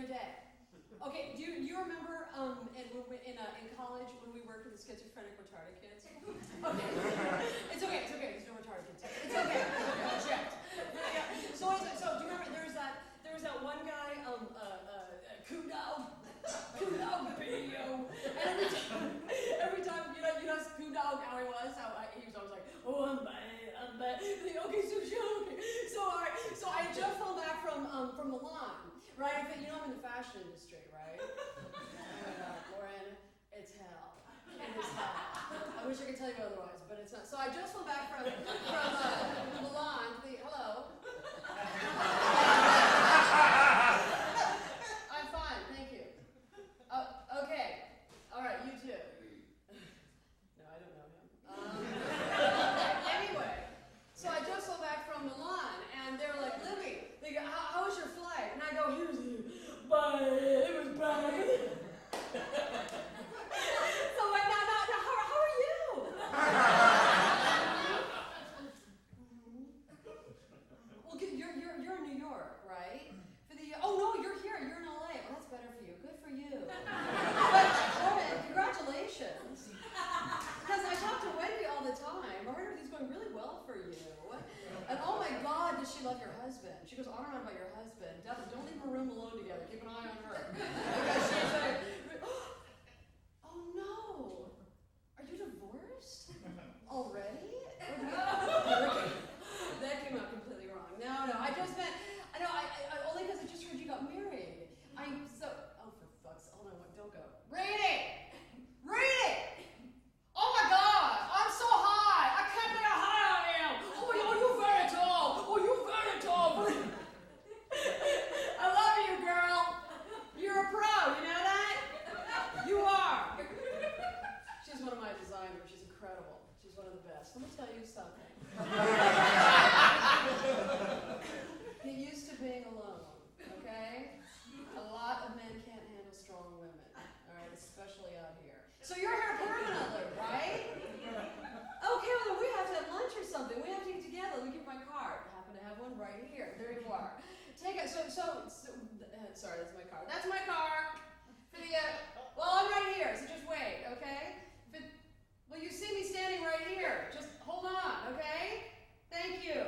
day. Okay, do you remember in college when we worked with the schizophrenic retarded kids? Okay. It's okay. There's no retarded kids. It's okay. Checked. Yeah. So do you remember there was that one guy, Coon-Dog video. And every time you know Coon-Dog how he was always like, oh, I'm bad. Okay, so I just fell back from Milan, right? You know I'm in the fashion industry, right? Lauren, it's hell. It is hell. I wish I could tell you otherwise, but it's not. So I just fell back from Milan. Hello. I'm fine, thank you. Okay. All right, you too. No, I don't know him. Anyway, so I just flew back from Milan, and they're like, Libby, they go, how was your flight? And I go, it was bad. So I'm like, no, how are you? Well, you're in New York, right? Oh no, you're here. You're in LA. Well, that's better for you. Good for you. But Lauren, congratulations. Because I talk to Wendy all the time. I heard everything's going really well for you. And oh my God, does she love your husband? She goes on and on about your husband. Don't leave her room alone together. Keep an eye on her. Because she's like, oh no, are you divorced already? That came out completely wrong. No, I just meant. I only because I just heard you got married. Oh, for fuck's sake. Hold on, don't go. Read it! Oh my God, I'm so high. I can't believe how high I am. Oh, you're very tall. I love you, girl. You're a pro, you know that? You are. She's one of my designers. She's incredible. She's one of the best. Let me tell you something. Get used to being alone, okay? A lot of men can't handle strong women, all right, especially out here. So you're here permanently, right? Okay, well, we have to have lunch or something. We have to get together. Let me give my card. I happen to have one right here. There you are. Take it. Sorry, that's my car. That's my car. Well, I'm right here, so just wait, okay? Well, you see me standing right here. Just hold on, okay? Thank you.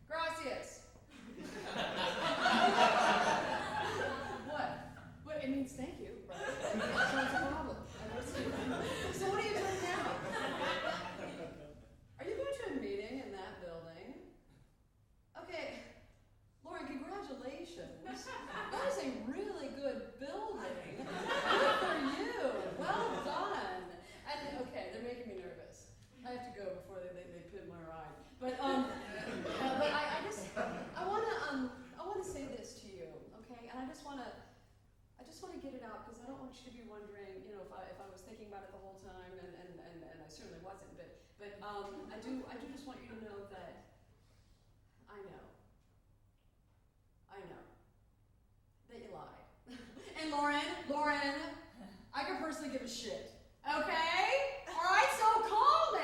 Gracias. What? It means thank you, right? That's a problem. So what are you doing now? Are you going to a meeting in that building? Okay. Lauren, congratulations. That is a really good building. Good for you. Well done. And okay, they're making me nervous. I have to go before they pin my ride. But I wanna say this to you, okay? And I just wanna get it out because I don't want you to be wondering, you know, if I was thinking about it the whole time, and I certainly wasn't. But I do just want you to know that I know that you lied. And Lauren, I could personally give a shit. Okay? All right, so call me.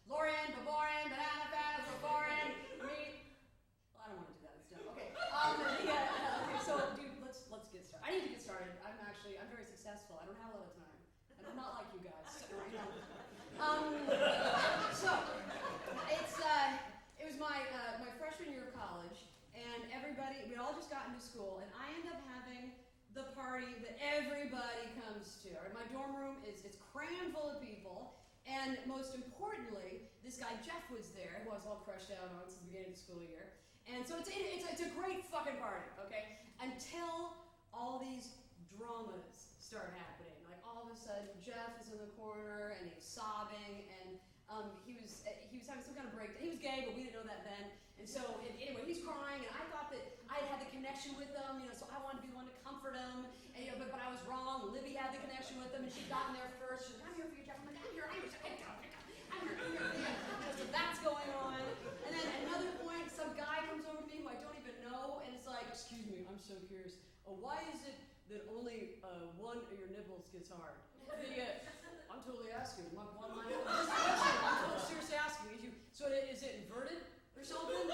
Lauren, Baboran, Banana Fat, Baboran, me. Well, I don't want to do that. It's dumb. Okay. Okay. So, dude, let's get started. I need to get started. I'm very successful. I don't have a lot of time. And I'm not like you guys. So it was my freshman year of college, and we'd all just gotten to school, and I ended up having the party that everybody comes to. Right? My dorm room it's crammed full of people. And most importantly, this guy Jeff was there, who I was all crushed out on since the beginning of the school year. And so it's a great fucking party, okay? Until all these dramas start happening. Like all of a sudden, Jeff is in the corner and he's sobbing, and he was having some kind of breakdown. He was gay, but we didn't know that then. And so anyway, he's crying, and I thought that I had the connection with him, so I wanted to be the one to comfort him. And, but I was wrong. Libby had the connection with him, and she'd gotten there first. She's like, I'm here for you, Jeff. I'm like, I'm here. So that's going on. And then at another point, some guy comes over to me who I don't even know, and it's like, excuse me, I'm so curious. Why is it that only one of your nipples gets hard? I'm totally asking. I'm seriously asking. Is it inverted or something?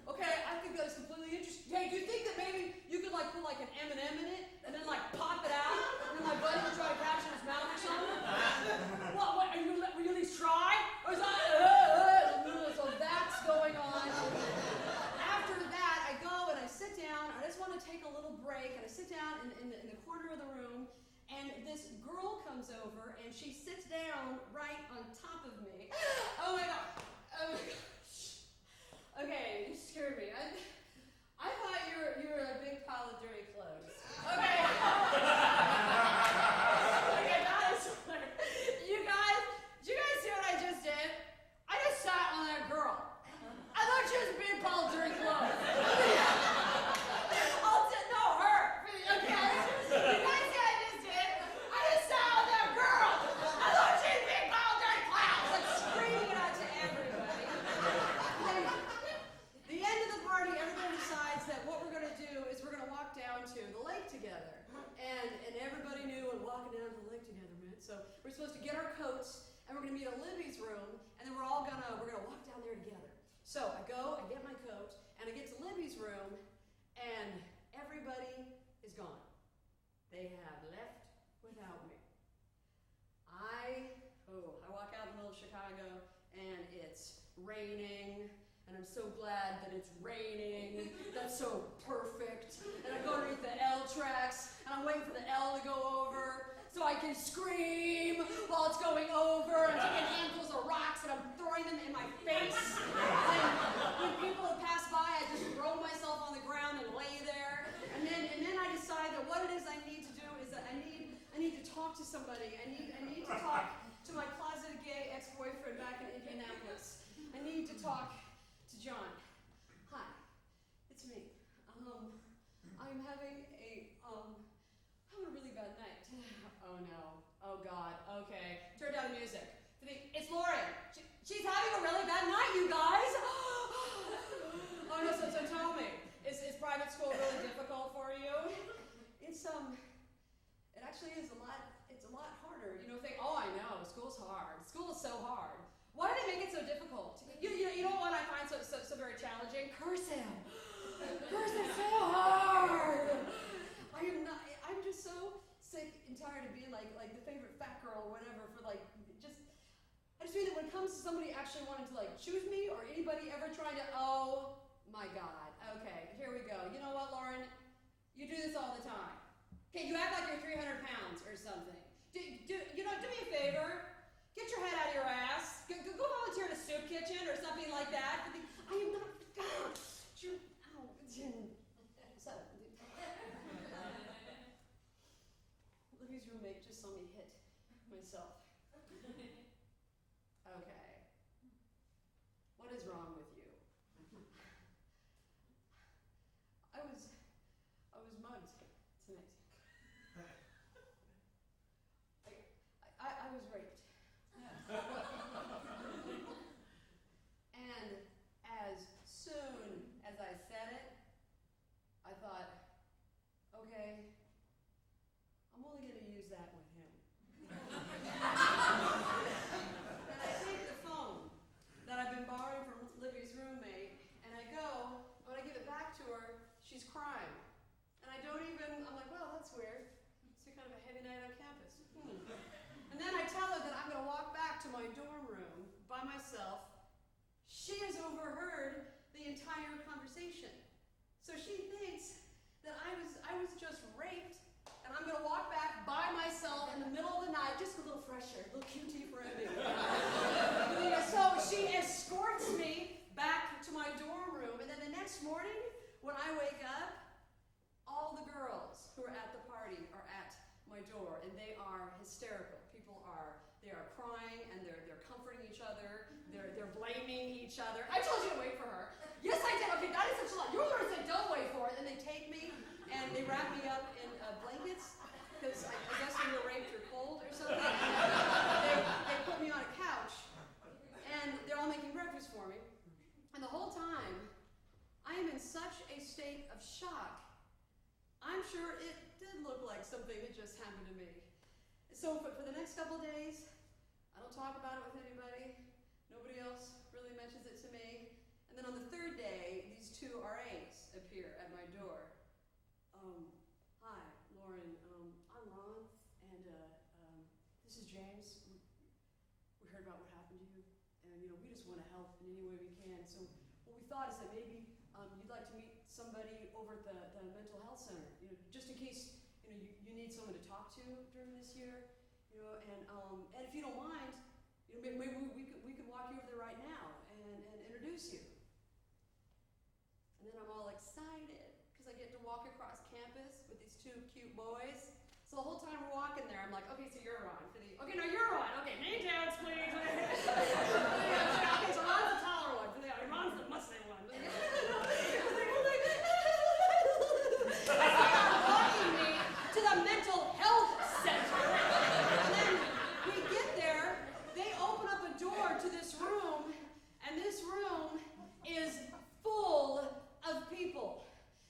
Okay, I think that's completely interesting. Hey, do you think that maybe you could put an M&M in it and then pop it out, and then my buddy would try to catch it in his mouth or something? What? Will you at least try? Or is that? So that's going on. After that, I go and I sit down. I just want to take a little break, and I sit down in the corner of the room, and this girl comes over, and she sits down right on top of me. Oh my god. Okay, you scared me. I thought you were a big pile of dirty clothes. Okay. Okay, that is funny. Did you guys see what I just did? I just sat on that girl. I thought she was a big pile of dirty clothes. No, her. Okay. You guys see what I just did? I just sat on that girl. I thought she was a big pile of dirty clothes. Like screaming it out to everybody. The end of the party, everybody decides that what we're going to do is we're going to walk down to the lake together. And everybody knew what walking down to the lake together meant. So we're supposed to get our coats, and we're going to meet at Libby's room, and then we're going to walk down there together. So I go, I get my coat, and I get to Libby's room, and everybody is gone. They have left without me. I walk out in the middle of Chicago, and it's raining, and I'm so glad that it's raining. That's so perfect. And I go underneath the L tracks, and I'm waiting for the L to go over so I can scream while it's going over. I'm taking handfuls of rocks, and I'm throwing them in my face. And when people pass by, I just throw myself on the ground and lay there. And then I decide that what it is I need to do is that I need to talk to somebody. I need to talk to my closeted gay ex-boyfriend back in Indianapolis. I need to talk to John. Hi, it's me. I'm having a really bad night. Oh no. Oh God. Okay. Turn down the music. It's Lauren. She's having a really bad night, you guys. Oh no. So tell me, is private school really difficult for you? It actually is a lot. It's a lot harder. I know. School's hard. School is so hard. Why do they make it so difficult? You know what I find so very challenging? Cursive. Cursive so hard. I'm just so sick and tired of being like the favorite fat girl or whatever for I just feel that when it comes to somebody actually wanting to choose me or anybody ever trying to, oh my God. Okay, here we go. You know what, Lauren? You do this all the time. Okay, you act like you're 300 pounds or something. Do me a favor. Get your head out of your ass. Go volunteer in a soup kitchen or something like that. I am not. Libby's roommate just saw me hit myself. Okay. What is wrong with you? I was mugged tonight. I was raped. And as soon as I said it, I thought, okay, I'm only going to use that with him. And I take the phone that I've been borrowing from Libby's roommate, and I go, when I give it back to her, she's crying. And I'm like, well, that's weird. It's kind of a heavy night on campus. And then I tell her that I'm going to walk back to my dorm room by myself. She has overheard the entire conversation. So she thinks that I was just raped, and I'm going to walk back by myself in the middle of the night, just a little fresh air, a little QT for Emmy. So she escorts me back to my dorm room, and then the next each other. I told you to wait for her. Yes, I did. Okay, that is such a lot. You're the one who said don't wait for it. And they take me and they wrap me up in blankets because I guess when you're raped, you're cold or something. They put me on a couch and they're all making breakfast for me. And the whole time, I am in such a state of shock. I'm sure it did look like something that just happened to me. So for the next couple days, I don't talk about it with anybody. Nobody else really mentions it to me. And then on the third day, these two RAs appear at my door. Hi, Lauren. I'm Ron, and this is James. We heard about what happened to you, and we just want to help in any way we can. So what we thought is that maybe you'd like to meet somebody over at the mental health center, just in case you need someone to talk to during this year, and if you don't mind, maybe we could walk you over there right now and introduce you. And then I'm all excited because I get to walk across campus with these two cute boys. So the whole time we're walking there, I'm like, okay, so you're Ron. Okay, no, you're Ron. Okay, name tags, please. Okay, so Ron's the taller one. Ron's the Mustang one. Walking me to the mental health center. And then we get there, they open up a door to this room, and this room is full of people.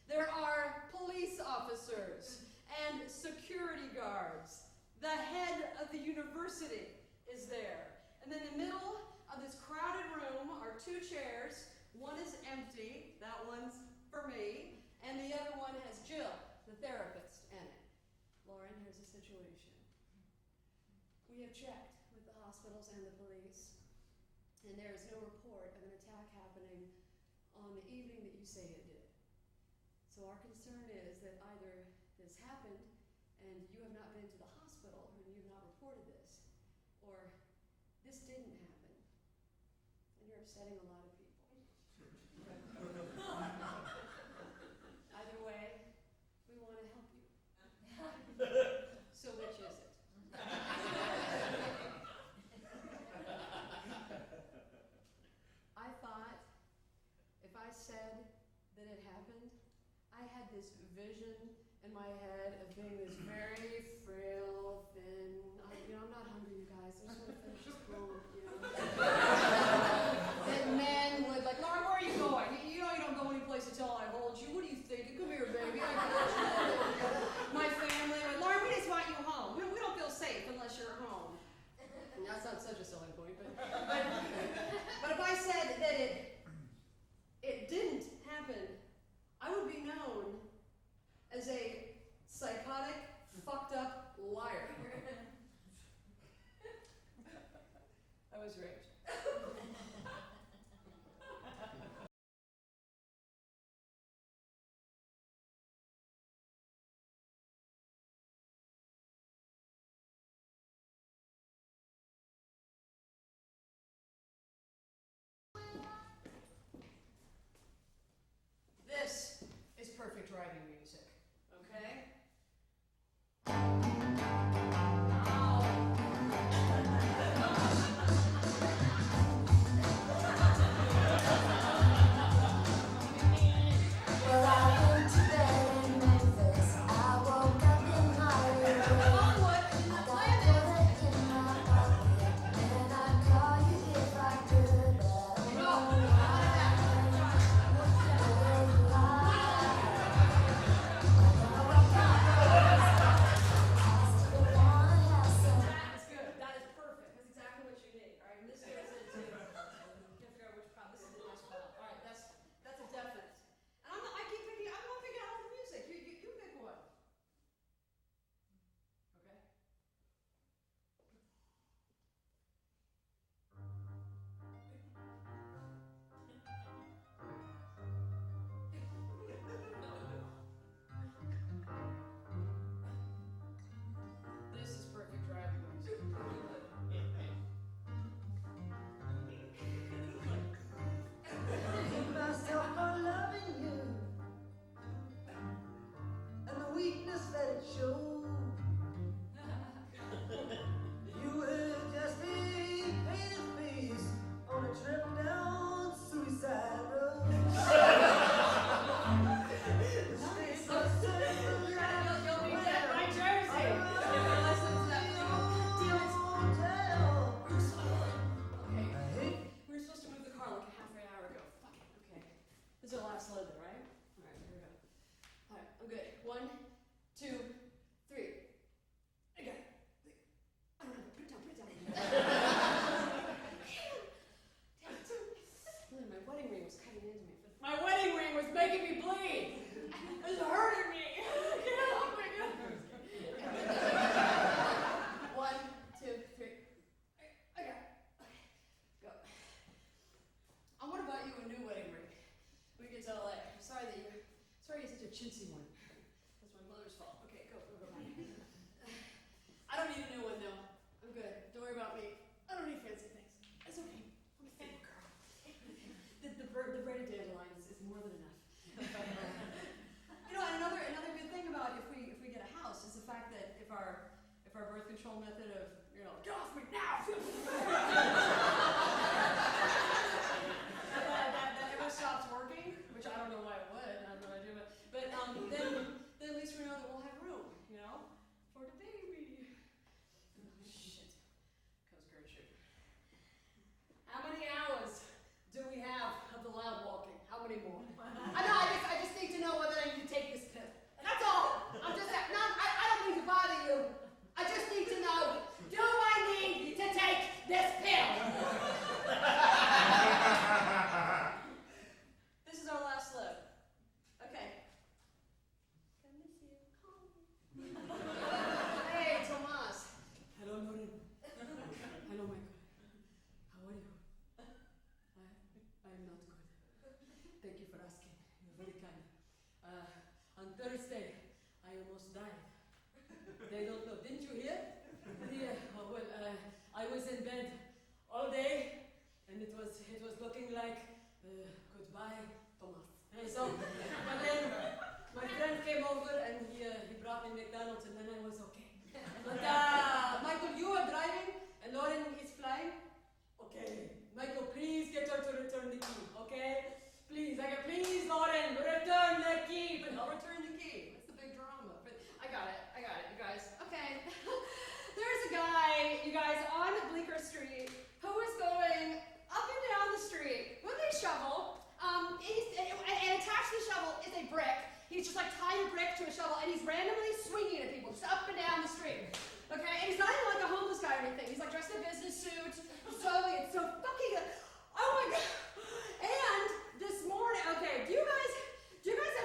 There are police officers and security guards. The head of the university is there. And then in the middle of this crowded room are two chairs. One is empty, that one's for me, and the other one has Jill, the therapist, in it. Lauren, here's the situation. We have checked with the hospitals and the police, and there is no report of an attack happening on the evening that you say it did. So our concern is that either this happened and you have not been to the hospital and you have not reported this, or this didn't happen and you're upsetting a lot of people. Either way, we want to help you. So which is it? I thought if I said that it happened, I had this vision in my head of being this very frail, thin, I'm not hungry, you guys, I just want to finish this poem, that men would Lauren, where are you going? You don't go any place until I hold you. What do you think? Come here, baby. I can hold you. My family, Lauren, we just want you home. We don't feel safe unless you're home. And that's not such a selling point, but if I said that it didn't happen, I would be known as a psychotic, fucked up liar. I was raped. This is perfect writing music, okay? Now, chintzy one. That's my mother's fault. Okay, go back. I don't need a new one though. I'm good. Don't worry about me. I don't need fancy things. It's okay. I'm a simple girl. The braided dandelion is more than enough. And another good thing about if we get a house is the fact that if our birth control method of get off me now that ever stops working, which I don't know why it would. I have no idea, but then at least we know that we'll have room, for the baby. Shit. Coast Guard shit. How many hours do we have of the loud walking? How many more? I just need to know whether I need to take this pill. That's all. I don't mean to bother you. I just need to know, do I need to take this pill? This is our last slip. Okay. I miss you. Call me. Hey, Tomas. Hello, Loren. Hello, Michael. How are you? I'm not good. Thank you for asking. You're very kind. On Thursday, I almost died. They don't know. Didn't you hear? Yeah. I was in bed all day, and it was looking like goodbye, Thomas. But then my friend came over and he brought me McDonald's, and then I was okay. But Michael, you are driving, and Lauren is flying. Okay, Michael, please get her to return the key. Okay, please, Lauren, return the key. But I'll return the key. What's the big drama? But I got it, you guys. Okay. There's a guy, you guys, on Bleecker Street who is going up and down the street with a shovel. And attached to the shovel is a brick. He's just like tying a brick to a shovel, and he's randomly swinging at people just up and down the street. Okay, and he's not even like a homeless guy or anything. He's like dressed in a business suit. It's so fucking good. Oh my god. And this morning, okay, do you guys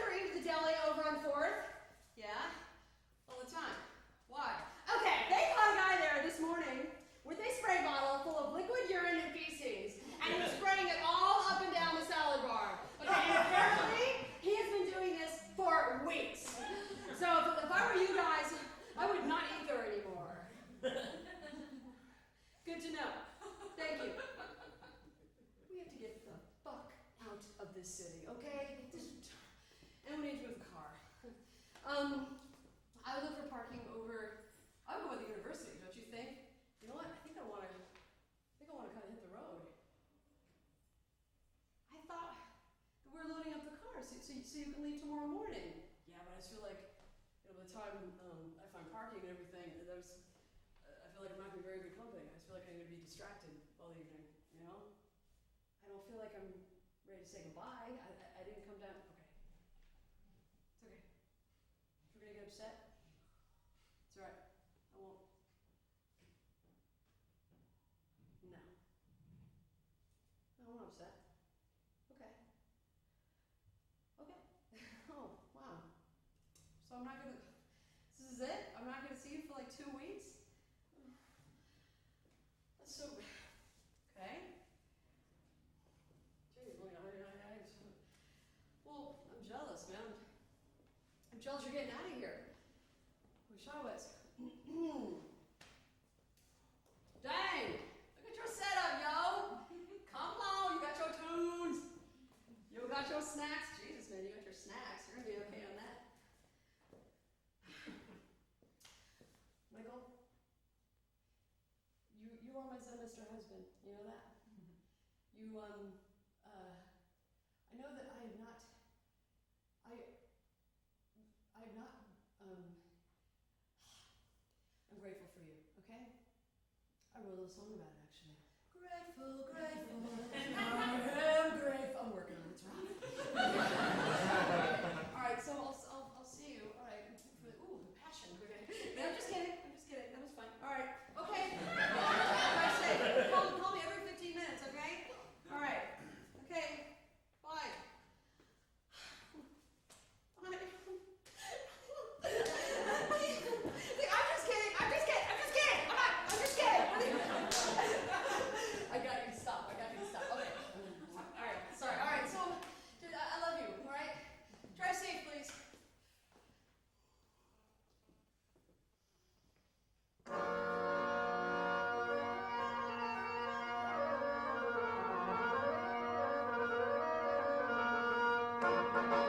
ever eat at the deli over on 4th? Yeah? All the time. Why? Okay, they caught a guy there this morning with a spray bottle full of liquid urine and feces, and he was spraying it all up and down the salad bar. Okay, and apparently he has been doing this for weeks. So if I were you guys, I would not eat there anymore. Good to know. Thank you. We have to get the fuck out of this city, okay? And we need to move the car. I would look for parking over. I would go to the university, don't you think? You know what? I think I want to kind of hit the road. I thought that we were loading up the car so you can leave tomorrow morning. Yeah, but I just feel like by the time I find parking and everything, I feel like I'm not going to be very good company. I just feel like I'm going to be distracted all evening. I don't feel like I'm ready to say goodbye. I didn't come down. Okay. It's okay. If you're going to get upset, it's all right. I won't. No. I won't upset. Okay. Okay. Oh, wow. So I'm not going to. This is it? I'm not going to see you for like 2 weeks? That's so. Okay. Jeez, well, I'm jealous, man. I'm jealous you're getting out of here. Wish I was. Dang! Look at your setup, yo! Come on, you got your tunes. You got your snacks. Jesus, man, you got your snacks. You're gonna be okay on that. Michael, you are my semester husband. You know that? You I know that I am not. I'm grateful for you, okay? I wrote a little song about it, actually. Grateful, I am grateful. I'm working on it, it's wrong. All right, so I'll see you. All right, ooh, the passion. Okay. No, I'm just kidding. That was fun. All right, okay. Call me every 15 minutes, okay? All right, okay. Bye. I'm just kidding. I'm just kidding. I'm just kidding. I'm just kidding. After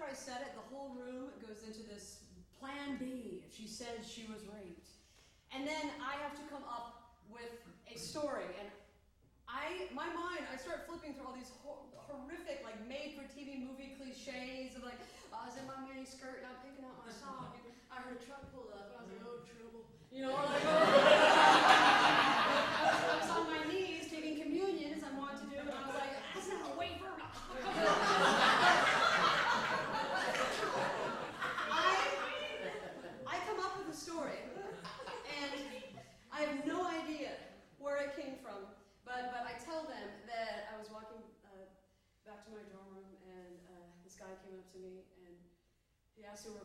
I said it, the whole room goes into this plan B if she says she was raped. And then I have to come up with a story. And I start flipping through all these horrific, like, made-for-TV movie cliches of, like, I was in my mini skirt and I'm picking out my sock and I heard a truck pull up and I was like, oh, trouble. You know, like, I was on my knees taking communion as I wanted to do, and I was like, that's not a wafer. I come up with a story, and I have no idea where it came from, but I tell them that I was walking back to my dorm room, and this guy came up to me, and he asked who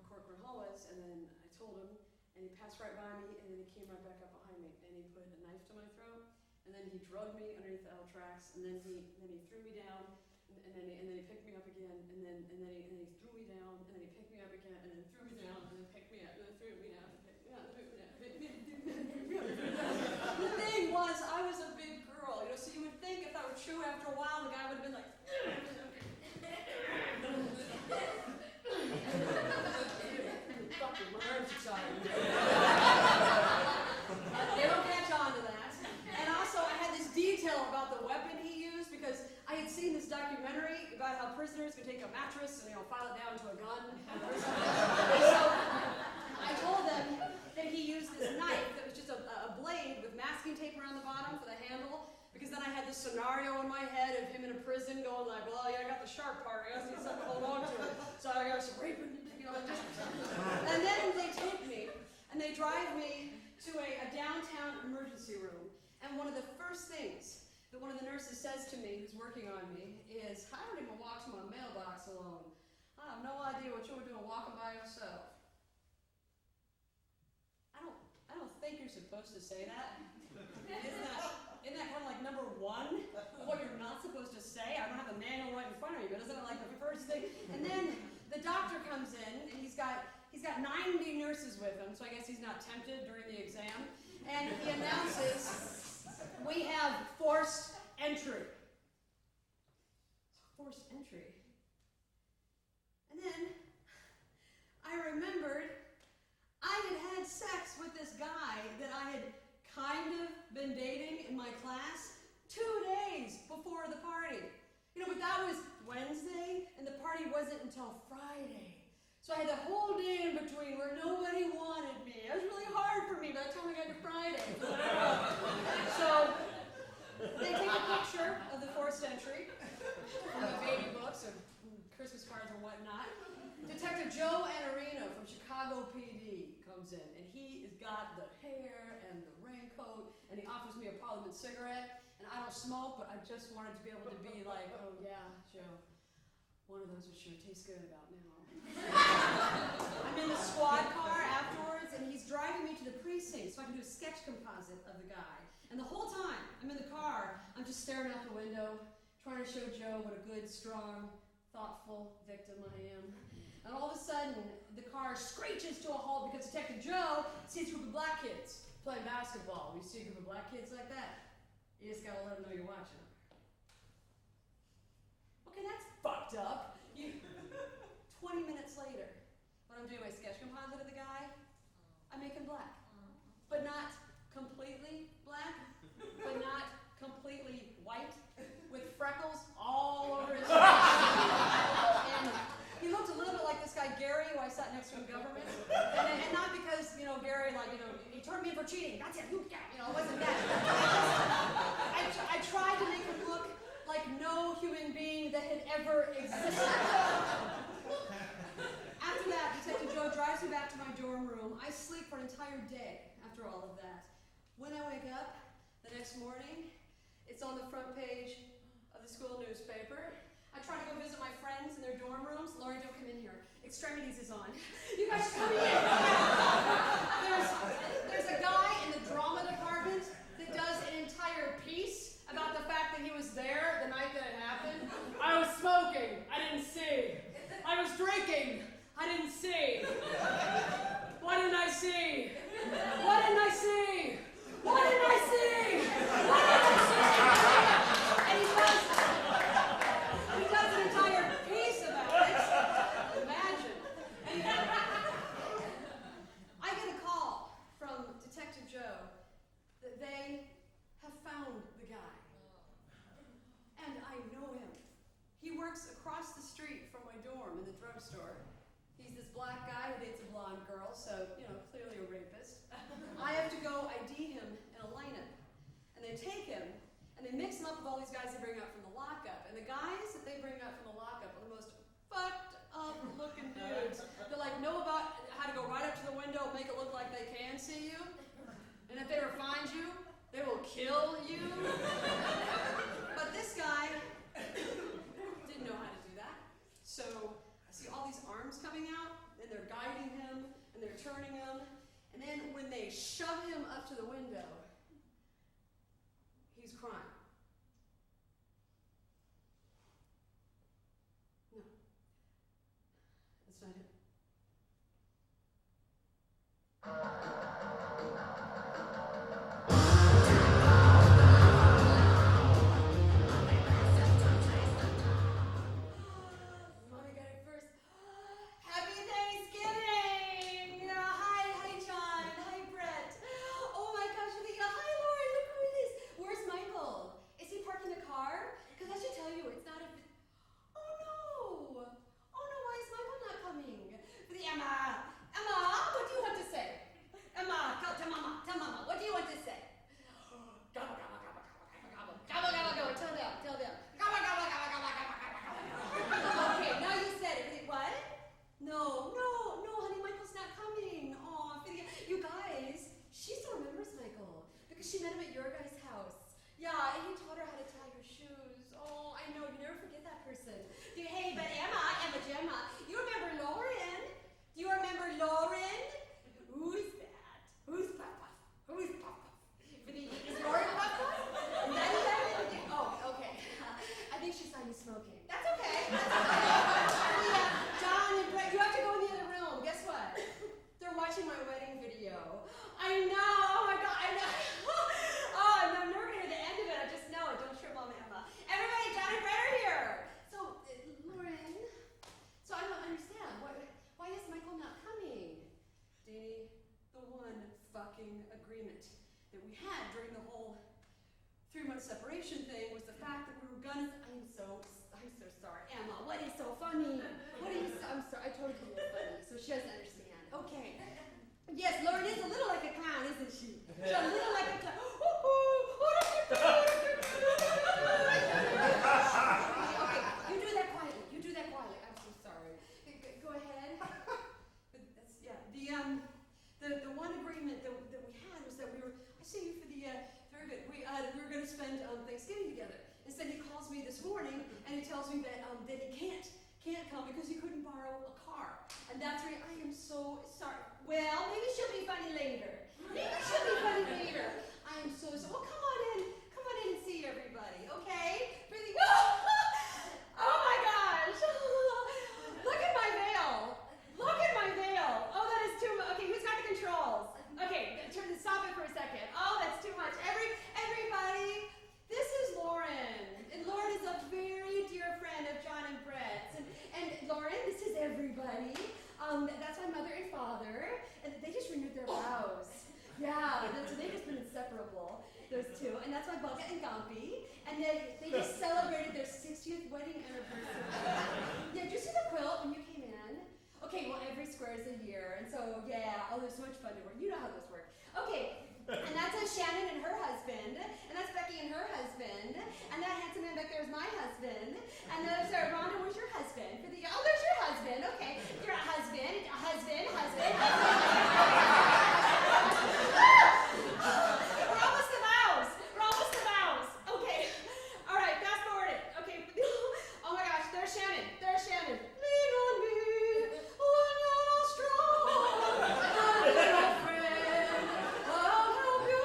Corcoran Hall was, and then I told him, and he passed right by me, and then he came right back up behind me, and he put a knife to my throat, and then he drugged me underneath the L tracks, and then he threw me down, and then he picked me up again, and then he threw me down, and then he picked me up again, and then threw me down, and then picked me up, and then threw me down, and picked me up, and threw me down, The thing was, I was a big girl, you know, so you would think if that were true after a while, the guy would have been like, fucking my arms are tired. They don't catch on to that. And also, I had this detail about the weapon he used because I had seen this documentary about how prisoners could take a mattress and, you know, file it down to a gun. So I told them that he used this knife that was just a blade with masking tape around the bottom for the handle. Because then I had this scenario in my head of him in a prison going like, well, yeah, I got the sharp part. I got to need something to hold on to. So I got some raping, you know. And then they take me and they drive me to a downtown emergency room. And one of the first things that one of the nurses says to me, who's working on me, is, I don't even walk to my mailbox alone. I have no idea what you were doing walking by yourself. I don't think you're supposed to say that. Isn't that kind of like number one of what you're not supposed to say? I don't have the manual right in front of me, but isn't it like the first thing? And then the doctor comes in, and he's got 90 nurses with him, so I guess he's not tempted during the exam. And he announces, we have forced entry. Forced entry. And then I remembered I had sex with this guy that I had kind of been dating in my class 2 days before the party. You know, but that was Wednesday, and the party wasn't until Friday. So I had the whole day in between where nobody wanted me. It was really hard for me by the time I got to Friday. So they take a picture of the forced entry from the baby books or Christmas cards or whatnot. Detective Joe Anarino from Chicago PD comes in, and he has got the hair and the raincoat, and he offers me a Parliament cigarette. And I don't smoke, but I just wanted to be able to be like, oh yeah, Joe, one of those would sure taste good about now. I'm in the squad car afterwards, and he's driving me to the precinct so I can do a sketch composite of the guy. And the whole time I'm in the car, I'm just staring out the window, trying to show Joe what a good, strong, thoughtful victim I am. And all of a sudden, the car screeches to a halt because Detective Joe sees a group of black kids playing basketball. When you see a group of black kids like that, you just gotta let them know you're watching. Okay, that's fucked up. 20 minutes later, when I'm doing my sketch composite of the guy, I make him black. But not completely black, but not completely white, with freckles all over his face. And he looked a little bit like this guy Gary, who I sat next to in government. And not because, you know, Gary, like, you know, he turned me in for cheating. That's it, you know, it wasn't that. I tried to make him look like no human being that had ever existed. After that, Detective Joe drives me back to my dorm room. I sleep for an entire day after all of that. When I wake up the next morning, it's on the front page of the school newspaper. I try to go visit my friends in their dorm rooms. Laurie, don't come in here. Extremities is on. You guys come in. There's a guy in the drama department that does an entire piece about the fact that he was there drugstore. He's this black guy who dates a blonde girl, so, clearly a rapist. I have to go ID him in a lineup. And they take him, and they mix him up with all these guys they bring out from the lockup. And the guys that they bring out from the lockup are the most fucked up looking dudes. They're like, know about how to go right up to the window, make it look like they can see you. And if they ever find you, they will kill you. But this guy didn't know how to do that. So I see all these arms coming out, and they're guiding him, and they're turning him. And then when they shove him up to the window, he's crying. No. That's not it. Mommy got it first. Happy Thanksgiving! Hi, John. Hi, Brett. Oh my gosh, hi, Lori. Look who it is. Where's Michael? Is he parking the car? Because I should tell you, it's not a. Oh no! Why is Michael not coming? Emma, what do you want to say? Emma, tell Mama, what do you want to say? Gobble, gobble, gobble, gobble, gobble, gobble, gobble, gobble, tell them. Gobble, gobble, gobble, gobble, gobble, gobble. Okay, now you said it. What? No, honey, Michael's not coming. Oh, you guys, she still remembers Michael because she met him at your guys' house. Yeah, and he taught her how to tie her shoes. Oh, I know, you never forget that person. Hey, but Gemma, you remember Lauren? Do you remember Lauren? Who's that? Who's Papa? Is Lauren Papa? Oh, okay. I think she saw you smoking. That's okay. John and Brett, you have to go in the other room. Guess what? They're watching my wedding video. I know. Oh my God. I know. Oh, I'm never gonna hear the end of it. I just know it. Don't trip, Mama Emma. Everybody, John and Brett are here. So, Lauren. So I don't understand. Why is Michael not coming? Deanie, the one fucking agreement that we had during the whole 3-month separation thing was the fact that we were gonna. I'm so sorry, Emma. What is so funny? I'm sorry. I told you it was funny, so she doesn't understand. Okay. Yes, Lauren is a little like a clown, isn't she? She's a little like a clown. Okay, you do that quietly. I'm so sorry. Go ahead. But that's, yeah. The one agreement that we had was that I see you for the very good. We were going to spend Thanksgiving together. Instead, he calls me this morning and he tells me that he can't come because he couldn't borrow a car. And that's where I am so sorry. Well, maybe she'll be funny later. I am so sorry. Well, come on in and see everybody, okay? Oh my gosh! Look at my veil. Oh, that is too much. Okay, who's got the controls? Okay, stop it for a second. Oh, that's too much. Everybody, this is Lauren. And Lauren is a very dear friend of John and Brett's. And Lauren, this is everybody. That's my mother and father. And they just renewed their vows. Yeah, so they've just been inseparable, those two. And that's my Bugga and Gompy. And they just celebrated their 60th wedding anniversary. Yeah, did you see the quilt when you came in? Okay, well, every square is a year. And so, yeah, there's so much fun to work. You know how those work. Okay, and that's Shannon and her husband. And that's Becky and her husband. And that handsome man back there is my husband. And there's Rhonda, where's your husband? There's your husband. Okay, your husband. We're almost to vows. Okay. All right, fast forward it. Okay. Oh my gosh, there's Shannon. Lean on me when you're strong. My little friend, I'll help you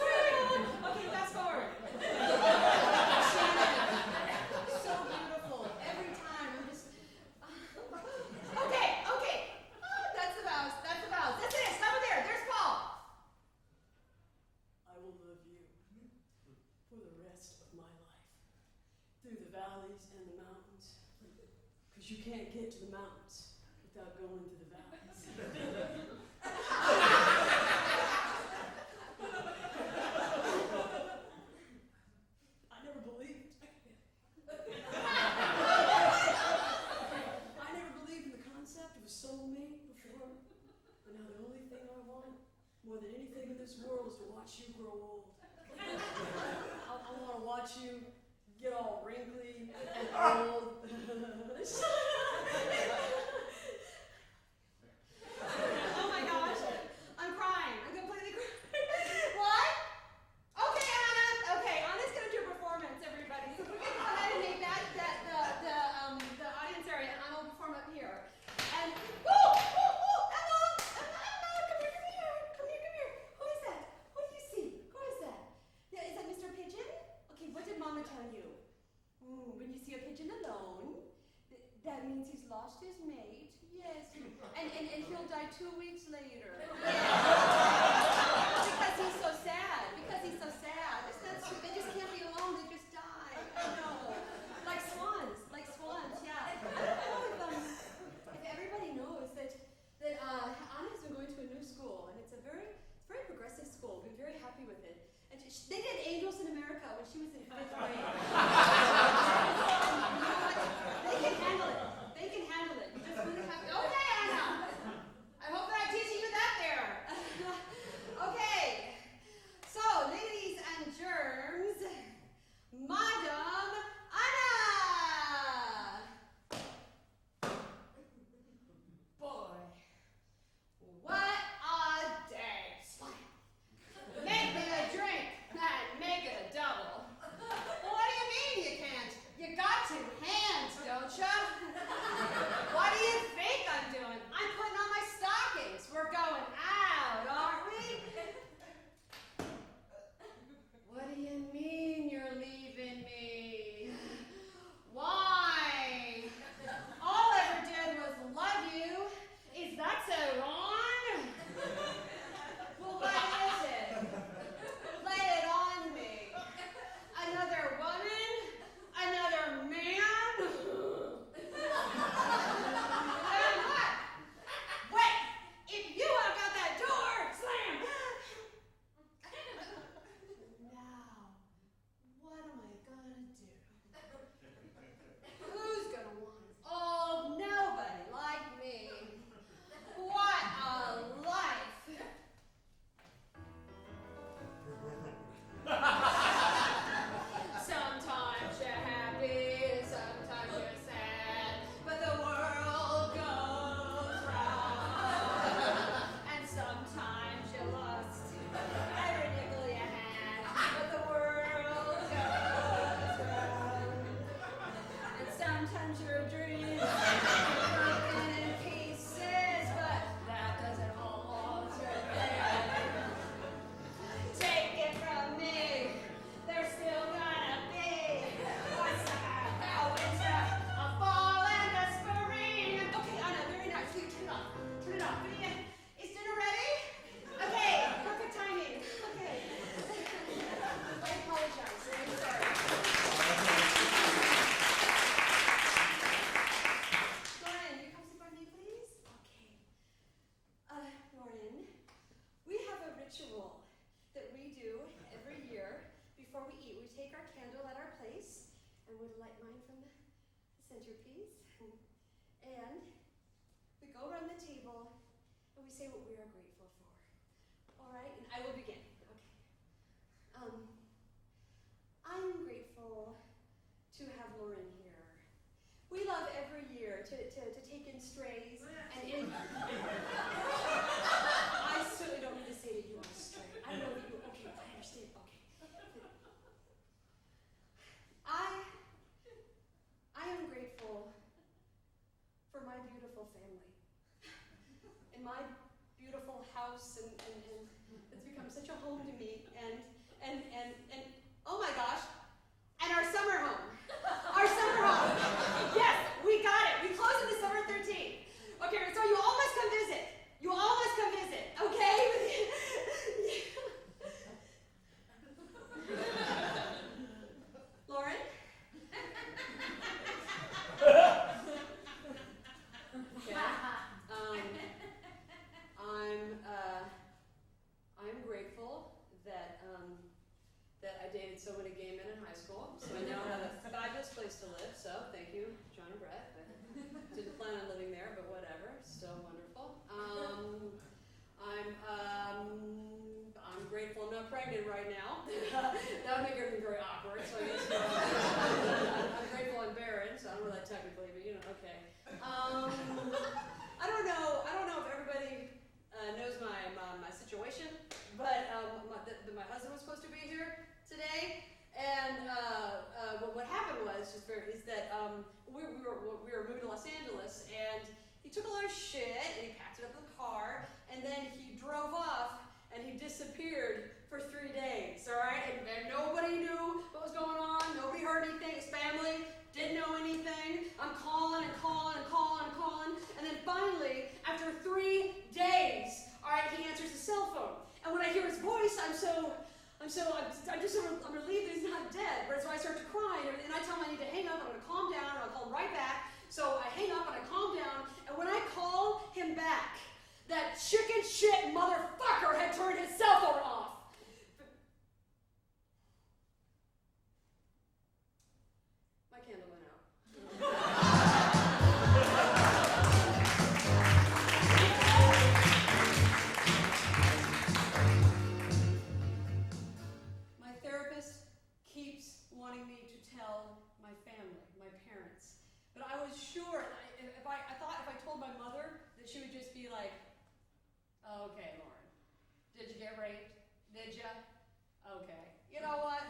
carry on. Okay, fast forward. Shannon, so beautiful. Every time I'm just. Okay. That's the vows. That's it. Stop it there. There's Paul. I will love you for the rest of my life, through the valleys and the mountains, because you can't get to the mountains without going to the valleys. I never believed thing in this world is to watch you grow old. I want to watch you get all wrinkly and old. Oh my gosh, I'm crying. I'm completely crying. What? Okay, Anna. Okay, Anna's gonna do a performance, everybody. So we're gonna go ahead and make the audience area, and Anna will perform up here. And woo, woo, woo, Anna, come here. Who is that? What do you see? Who is that? Yeah, is that Mr. Pigeon? Okay, what did Mama tell you? When you see a pigeon alone, that means he's lost his mate. Yes, and he'll die 2 weeks later. Because he's so sad. They just can't be alone. They just die. I know. Like swans. Yeah. If everybody knows that Anna's been going to a new school, and it's very progressive school. We're very happy with it. And they did Angels in America when she was in 5th grade. They can handle it. You just really have to. Okay, Anna. I hope that I'm teaching you that there. Okay. So, ladies and germs, Madam Anna. Boy, what a day. Make me a drink and make it a double. Well, what do you mean you can't? You got 2 hands, don't you? What do you think I'm doing? I'm putting on my stockings. We're going out, aren't we? What do you mean you're leaving me? Why? All I ever did was love you. Is that so wrong? Well, what is it? Lay it on me. Another woman? Another man? And what? Wait! If you walk out that door, slam! Now, what am I gonna do? Who's gonna want it? Oh, nobody like me. What a life! Sometimes you're happy, sometimes you're sad, but the world goes round. And sometimes you're lost every nickel you had, but the world goes round. And sometimes you're a dream, broken in pieces, but that doesn't alter it. Take it from me, there's still gonna be a winter, a fall, and a spring. Okay, Anna, very nice. So you turn it off. Is dinner ready? Okay, perfect timing. Okay. I apologize. I'm sorry. Lauren, you come sit by me, please? Okay. Lauren, we have a ritual that we do every year before we eat. We take our candle at our place, and we light mine from the centerpiece, and we go around the table, and we say what we are grateful for. All right, and I will begin. Okay. I'm grateful to have Lauren here. We love every year to take in strays and in. I certainly don't mean to say that you are straight. I know that you. Okay, I understand. Okay. I am grateful for my beautiful family and my beautiful house, and it's become such a home to me. And oh my gosh, and our summer home. Our summer home. Yes, we got it. We close on December 13th. Okay, so you all must come visit. Okay? Lauren? Okay. I'm grateful that I dated so many gay men in high school, so I now have a fabulous place to live. So thank you, John and Brett. But didn't plan on living there, but whatever. Still wonderful. I'm I'm pregnant right now. That would make everything very awkward. So I guess I'm grateful I'm barren. So I don't know that technically, but okay. I don't know if everybody knows my situation, but my husband was supposed to be here today, and what happened was is that we were moving to Los Angeles, and he took a lot of shit and he packed it up in the car, and then he drove off and he disappeared for 3 days. All right, and nobody knew what was going on. Nobody heard anything. His family didn't know anything. I'm calling and calling and calling and calling, and then finally, after 3 days, all right, he answers the cell phone, and when I hear his voice, I'm relieved that he's not dead. But so I start to cry, and I tell him I need to hang up. I'm going to calm down, and I'll call him right back. So I hang up and I calm down, and when I call him back, that chicken shit motherfucker had turned his cell phone off. My candle went out. My therapist keeps wanting me to tell my family, my parents. But I was sure, if I told my mother, that she would just be like, oh, okay, Lauren, did you get raped? Did ya? Okay. You know what?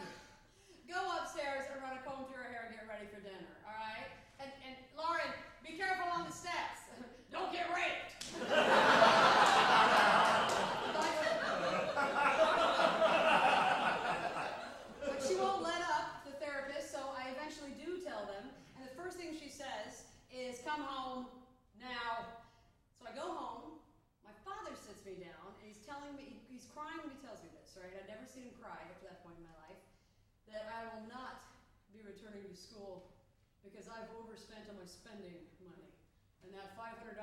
Go upstairs and run a comb through her hair and get ready for dinner, all right? And Lauren, be careful on the steps. Don't get raped. But she won't let up, the therapist, so I eventually do tell them. And the first thing she says is, come home now. So I go home. My father sits me down, and he's telling me, he's crying when he tells me this, right? I'd never seen him cry up to that point in my life, that I will not be returning to school because I've overspent on my spending money. And that $500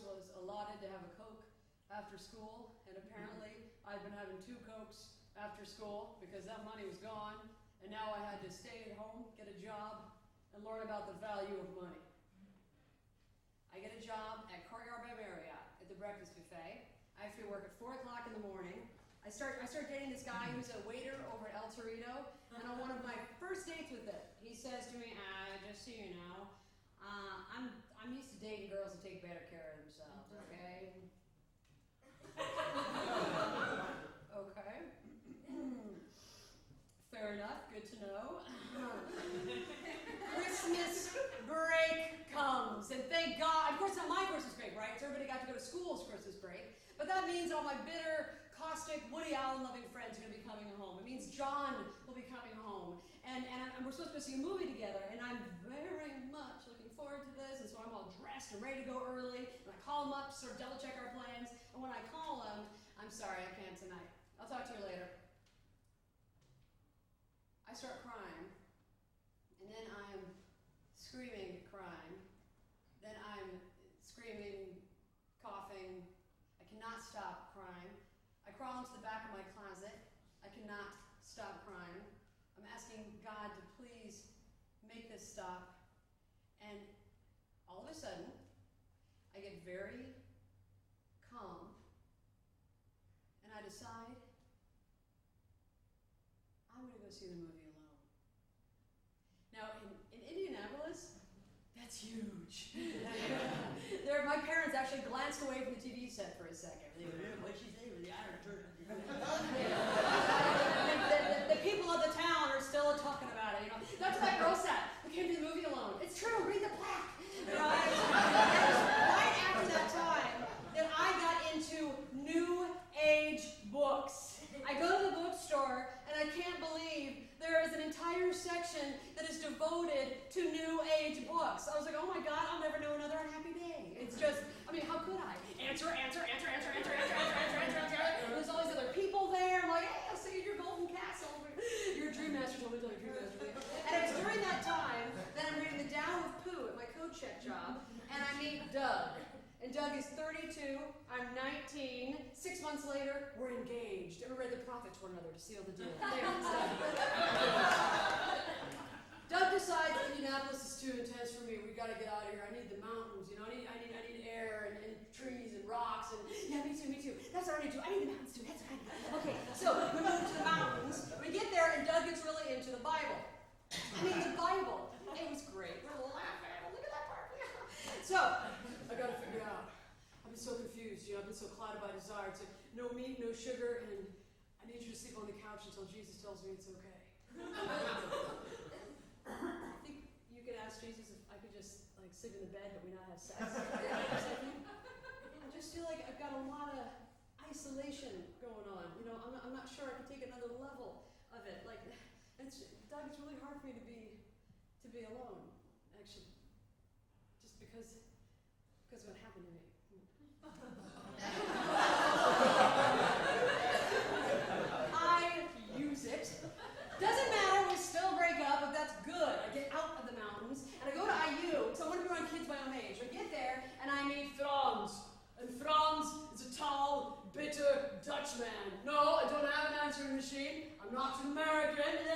was allotted to have a Coke after school, and apparently I've been having 2 Cokes after school because that money was gone, and now I had to stay at home, get a job, and learn about the value of money. I get a job at Courtyard by Marriott at the breakfast buffet. I actually work at 4 o'clock in the morning. I start dating this guy who's a waiter over at El Torito, and on one of my first dates with him, he says to me, just so you know, I'm used to dating girls who take better care of themselves, okay? Okay. Fair enough, good to know. Christmas break comes, and thank God, of course not my Christmas break, right? So everybody got to go to school's Christmas break, but that means all my bitter, caustic, Woody Allen loving friends are going to be coming home. It means John will be coming home, and we're supposed to go see a movie together, and I'm very much looking forward to this, and so I'm all dressed and ready to go early, and I call him up to sort of double check our plans, and when I call him, I'm sorry, I can't tonight. I'll talk to you later. I start crying, and then I'm screaming, crying, then I'm screaming, coughing. I cannot stop crying. I crawl into the back of my closet. I cannot stop crying. I'm asking God to please make this stop. And all of a sudden, I get very calm, and I decide I'm going to go see the movie alone. Now, in Indianapolis, that's huge. My parents actually glanced away from the TV set for a second. They went, what'd she say? I don't know. The people of the town are still talking about it. That's what that girl said. We came to the movie alone. It's true. Read the plaque. Right? Right after that time, that I got into New Age books. I go to the bookstore, and I can't believe there is an entire section that is devoted to New Age books. I was like, oh my God, I'll never know another unhappy day. It's just, how could I? Answer. There's all these other people there. I'm like, hey, I'll see you at your golden castle. You're a dream master. Tell me your dream master. And it's during that time that I'm reading The Tao of Pooh at my code check job, and I meet Doug. And Doug is 32, I'm 19. 6 months later, we're engaged. And we read the prophets to one another to seal the deal. Doug decides that Indianapolis is too intense for me. We got to get out of here. I need the mountains, I need air and trees and rocks. And yeah, me too. That's what I need to do. I need the mountains too. That's what I need. Okay, so we moved to the till Jesus tells me it's okay. I think you could ask Jesus if I could just like sit in the bed but we not have sex. I just feel like I've got a lot of isolation going on. You know, I'm not sure I can take another level of it. Like, Doug, it's really hard for me to be alone. Actually, just because what happened to me. I use it. Doesn't matter, we still break up, but that's good. I get out of the mountains, and I go to IU, so I want to be around kids my own age. I get there, and I meet Franz. And Franz is a tall, bitter Dutchman. No, I don't have an answering machine. I'm not an American. And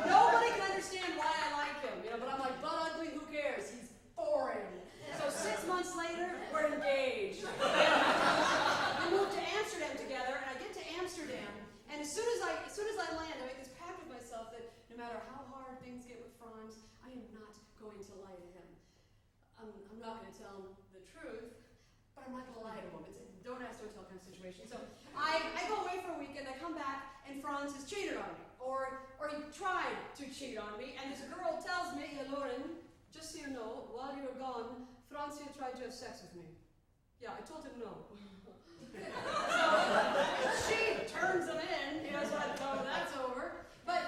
nobody can understand why I like him, you know, but I'm like, butt ugly, who cares? He's boring. So 6 months later, we're engaged. We moved to Amsterdam together, and I get to Amsterdam, and as soon as I land, I make this pact with myself that no matter how hard things get with Franz, I am not going to lie to him. I'm not going to tell him the truth, but I'm not going to lie to him. It's a don't ask, don't tell kind of situation. So I go away for a weekend, I come back, and Franz has cheated on me, or he tried to cheat on me, and this girl tells me, "Hey, Lauren, just so you know, while you were gone, Franz here tried to have sex with me." Yeah, I told him no. So she turns him in, you know, so I thought, that's over. But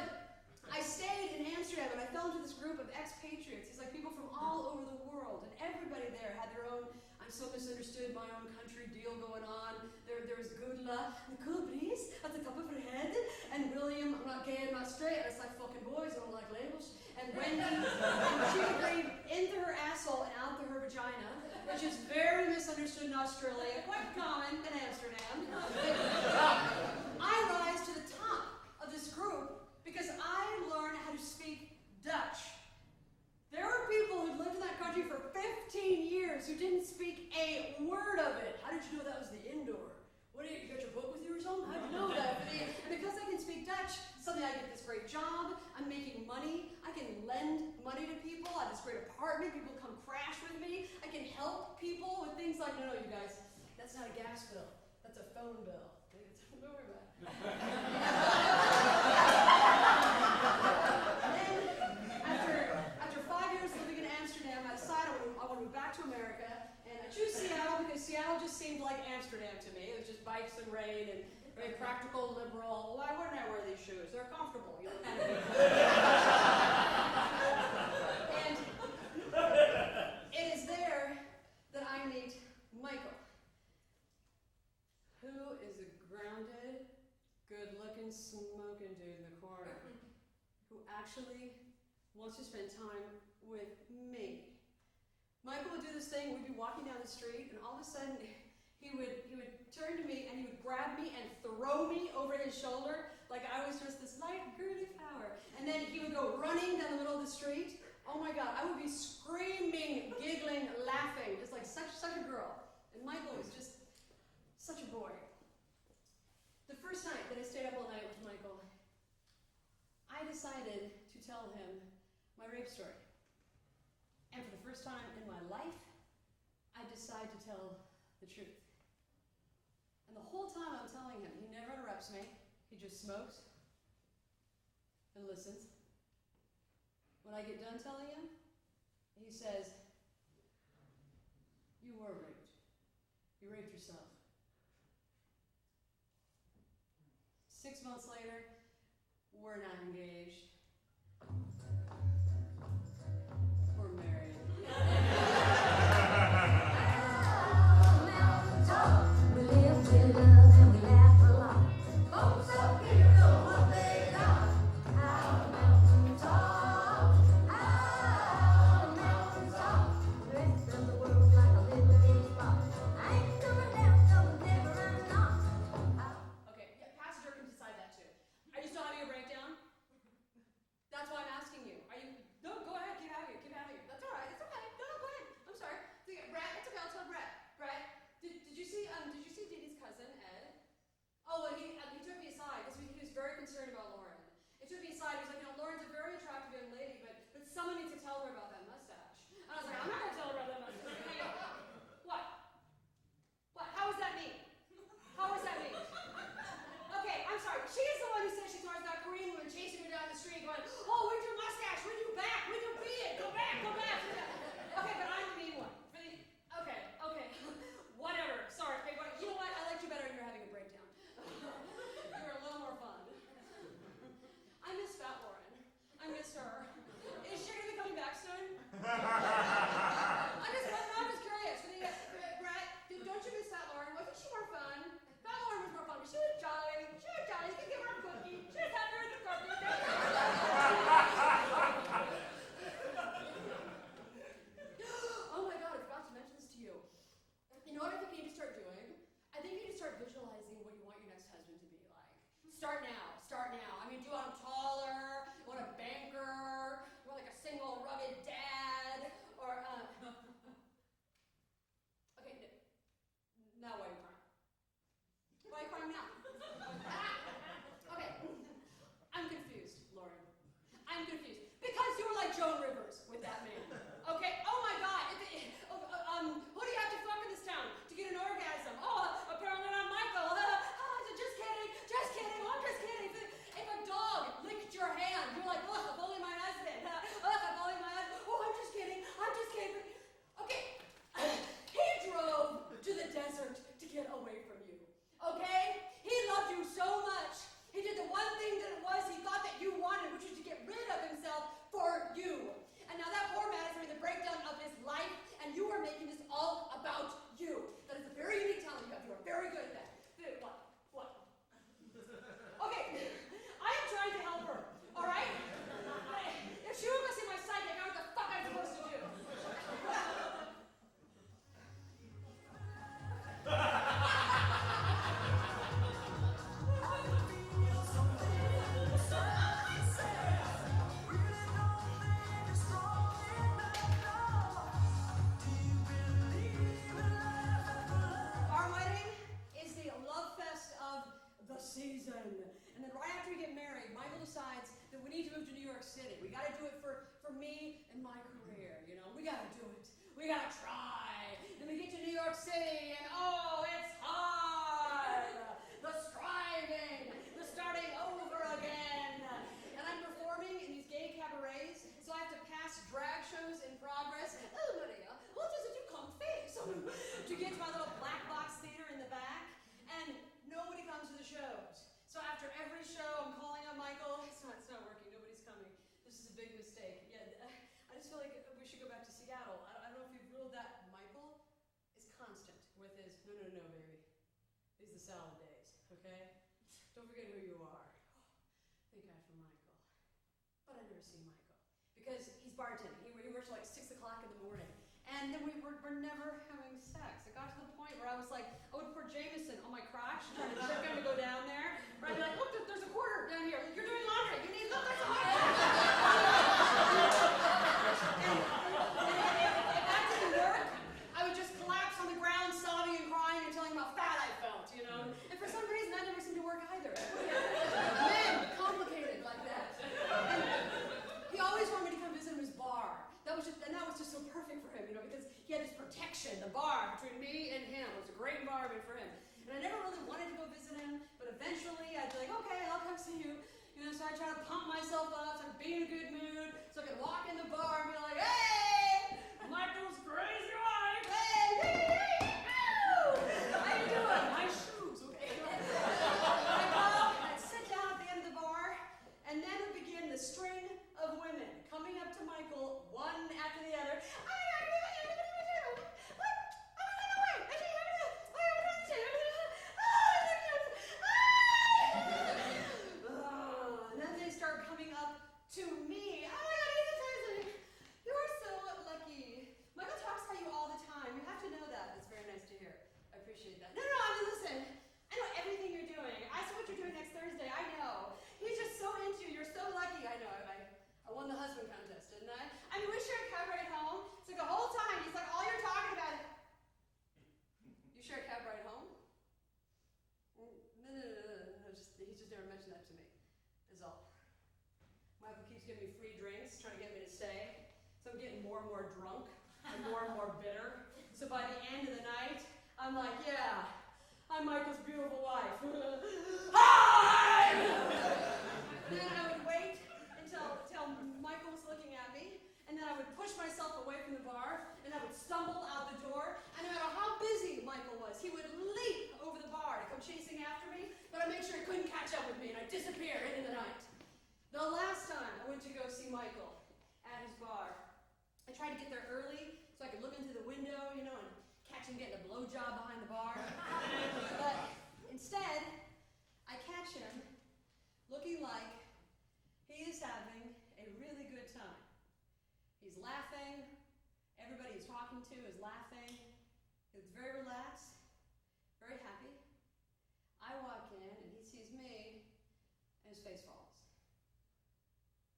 I stayed in Amsterdam, and I fell into this group of expatriates. It's like people from all over the world, and everybody there had their own "I'm so misunderstood, my own country" deal going on. There was Gudla, the cool breeze at the top of her head, and William, "I'm not gay, I'm not straight, I just like fucking boys, I don't like labels." And Wendy, and she would breathe into her asshole and out to her vagina, which is very misunderstood in Australia, quite common in Amsterdam. I rise to the top of this group because I learned how to speak Dutch. There are people who lived in that country for 15 years who didn't speak a word of it. How did you know that was the indoor? What, you got your book with you or something? How did you know that? And because I can speak Dutch, suddenly I get this great job, I'm making money, I can lend money to people, I have this great apartment, people come crash with me, I can help people with things like, no, you guys, that's not a gas bill, that's a phone bill. Don't worry about it. And then, after 5 years living in Amsterdam, I decided I want to move back to America, and I choose Seattle because Seattle just seemed like Amsterdam to me. It was just bikes and rain and very practical, liberal. Why wouldn't I wear these shoes? They're comfortable, you know, kind of thing. And it is there that I meet Michael, who is a grounded, good-looking, smoking dude in the corner, who actually wants to spend time with me. Michael would do this thing, we'd be walking down the street, and all of a sudden, he would turn to me, and he would grab me and throw me over his shoulder, like I was just this light, girly flower. And then he would go running down the middle of the street. Oh my God, I would be screaming, giggling, laughing, just like such a girl. And Michael was just such a boy. The first night that I stayed up all night with Michael, I decided to tell him my rape story. And for the first time in my life, I decide to tell the truth. And the whole time I'm telling him, he never interrupts me. He just smokes and listens. When I get done telling him, he says, "You were raped. You raped yourself." 6 months later, we're not engaged. We're married. We live with love and we laugh a lot. Folks up here know what they got. Out on mountain top, out on mountain top. The rest of the world's like a little bitty spot. I ain't coming down, so never I'm not. Okay, yeah, passenger can decide that too. Are you still having a breakdown? Start now. Start now. I mean, do you want him taller? You want a banker? You want like a single rugged dad? Or, okay, now why are you crying? Why are you crying now? Okay, I'm confused, Lauren. I'm confused. Because you were like Joan Rivers with that man. Okay? Oh my God. Who do you have to fuck in this town to get an orgasm? Oh, apparently not Michael. Just kidding. Just kidding. Oh, I'm just kidding. If a dog licked your hand, you're like, look, if only my husband. Look, if only my husband. Oh, I'm just kidding. I'm just kidding. Okay. He drove to the desert to get away from you. Okay? He loved you so much. He did the one thing that it was he thought that you wanted, which was to get rid of himself for you. And now that poor man is having the breakdown of his life, and you are making this all about you. That is a very unique talent you have. You are very good at that. What? Okay, I am trying to help her, all right? If she were missing my psychic, I don't know what the fuck I'm supposed to do. Season. And then right after we get married, Michael decides that we need to move to New York City. We got to do it for me and my career, you know. We got to do it. We got to try. And we get to New York City, and oh, it's hard. The striving, the starting over again. And I'm performing in these gay cabarets, so I have to pass drag shows in progress. Oh, Maria, what does it do comfy? So to get to my little black box theater in the back, and nobody comes to the shows. So after every show, I'm calling on Michael. It's not working. Nobody's coming. This is a big mistake. Yeah, I just feel like we should go back to Seattle. I don't know if you've ruled that. Michael is constant with his, no, baby. These are the salad days, okay? Don't forget who you are. Thank God for Michael. But I never see Michael. Because he's bartending. He works till like 6 o'clock in the morning. And then we're never having sex. It got to the point where I was like, I would pour Jameson on my crotch, trying to trick him to go down there. Or I'd be like, look, there's a quarter down here. You're doing laundry. You need, look, there's a quarter. If that didn't work, I would just collapse on the ground, sobbing and crying and telling him how fat I felt, you know? And for some reason, that never seemed to work either. Men, complicated like that. And he always wanted me to come visit him in his bar. That was just so perfect for him, you know, because he had this protection, the bar between me and him. It was a great environment for him. And I never really wanted to go visit him, but eventually I'd be like, okay, I'll come see you. You know, so I try to pump myself up, so I could be in a good mood, so I could walk in the bar and be like, hey, Michael's crazy wife, hey, how you doing? My shoes, okay? I'd go and I'd sit down at the end of the bar, and then would begin the string of women coming up to Michael, one after the other. And then they start coming up to me. Oh my God, you are so lucky. Michael talks about you all the time. You have to know that. It's very nice to hear. I appreciate that. No, I mean, listen. I know everything you're doing. I see what you're doing next Thursday. I know. He's just so into you. You're so lucky. I know. I won the husband contest, didn't I? I mean, we share a cab ride home. It's like the whole time, he's like, all you're talking about is, you share a cab ride home? No. He just never mentioned that to me, is all. Michael keeps giving me free drinks, trying to get me to stay. So I'm getting more and more drunk and more bitter. So by the end of the night, I'm like, yeah, I'm Michael's beautiful wife. Hi! And then I would wait until Michael was looking at me, and then I would push myself away from the bar, and I would stumble out the door, and no matter how busy Michael was, he would leap over the bar to come chasing after me, but I'd make sure he couldn't catch up with me, and I'd disappear into the night. The last time I went to go see Michael at his bar, I tried to get there early so I could look into the window, you know, and catch him getting a blowjob behind the bar. But instead, I catch him looking like he is having a really good time. He's laughing. Everybody he's talking to is laughing. He's very relaxed, very happy. I walk in and he sees me his face falls.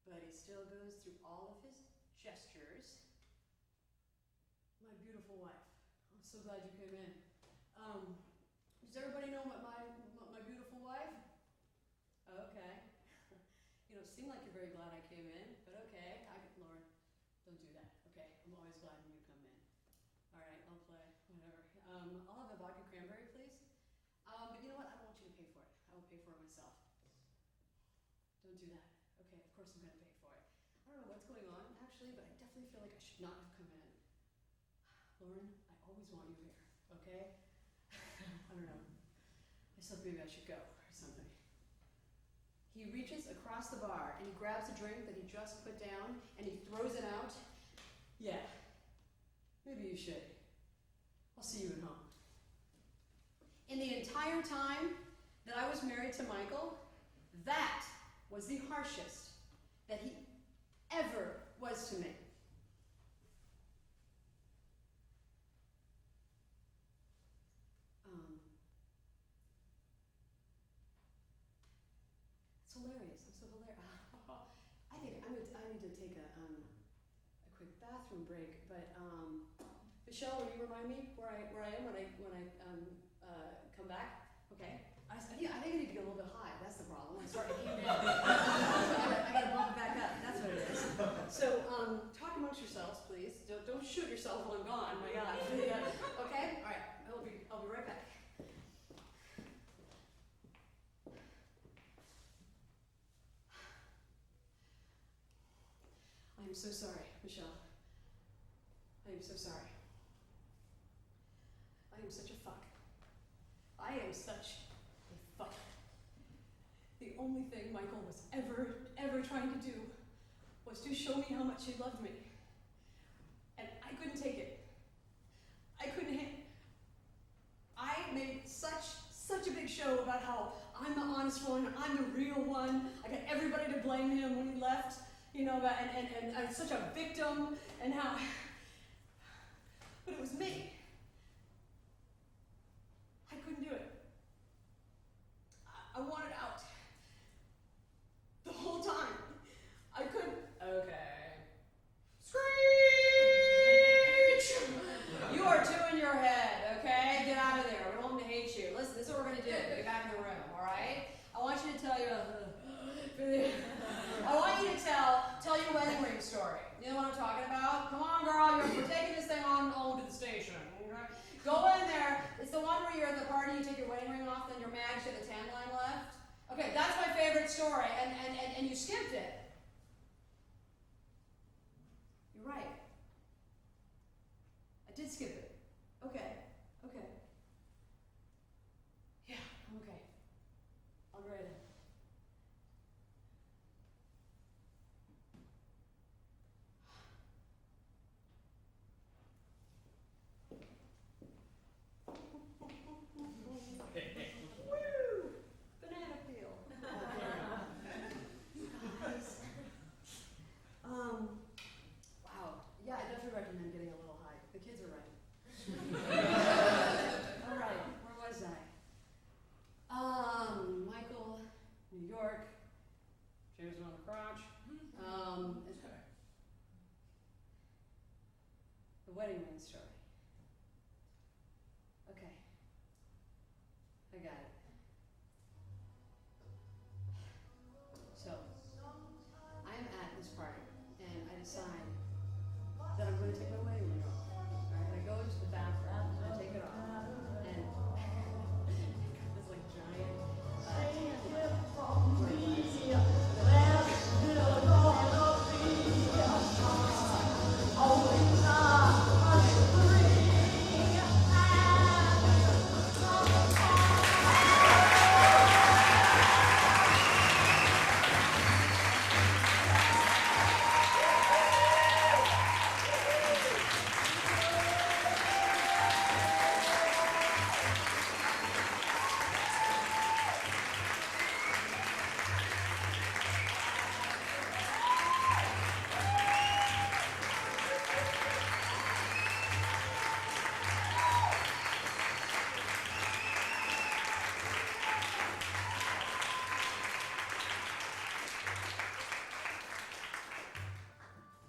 But he still goes through all of his gestures. My beautiful wife. I'm so glad you came in. Does everybody know my beautiful wife? Okay. You don't seem like you're very glad I came in, but okay. Lauren, don't do that. Okay, I'm always glad when you come in. All right, I'll play. Whatever. I'll have a vodka cranberry, please. But you know what? I don't want you to pay for it. I will pay for it myself. Don't do that. Okay, of course I'm going to pay for it. I don't know what's going on, actually, but I definitely feel like I should not have come in. Lauren, I always want you here, okay? I don't know. I just thought maybe I should go or something. He reaches across the bar and he grabs a drink that he just put down and he throws it out. Yeah, maybe you should. I'll see you at home. In the entire time that I was married to Michael, that was the harshest that he ever was to me. It's hilarious. I'm so hilarious. I think I need to take a quick bathroom break. But Michelle, will you remind me where I am when I come back? Okay. I think I need to get a little bit high. That's the problem. I'm starting to heat down. I got to bump it back up. That's what it is. So talk amongst yourselves, please. Don't shoot yourself while I'm gone. My God. Okay. All right. I'll be right back. I am so sorry, Michelle. I am so sorry. I am such a fuck. I am such a fuck. The only thing Michael was ever trying to do was to show me how much he loved me. And I couldn't take it. I couldn't I made such a big show about how I'm the honest one, I'm the real one. I got everybody to blame him when he left. You know, and I'm such a victim, and how, but it was me. I couldn't do it. I wanted out. The whole time. I couldn't. Okay. Screech! You are two in your head, okay? Get out of there. We want them to hate you. Listen, this is what we're going to do. Get back in the room, all right? I want you to tell you I want you to tell your wedding ring story. You know what I'm talking about? Come on, girl, we're taking this thing on to the station. Okay? Go in there. It's the one where you're at the party, you take your wedding ring off, then you're mad you have the tan line left. Okay, that's my favorite story, and you skipped it.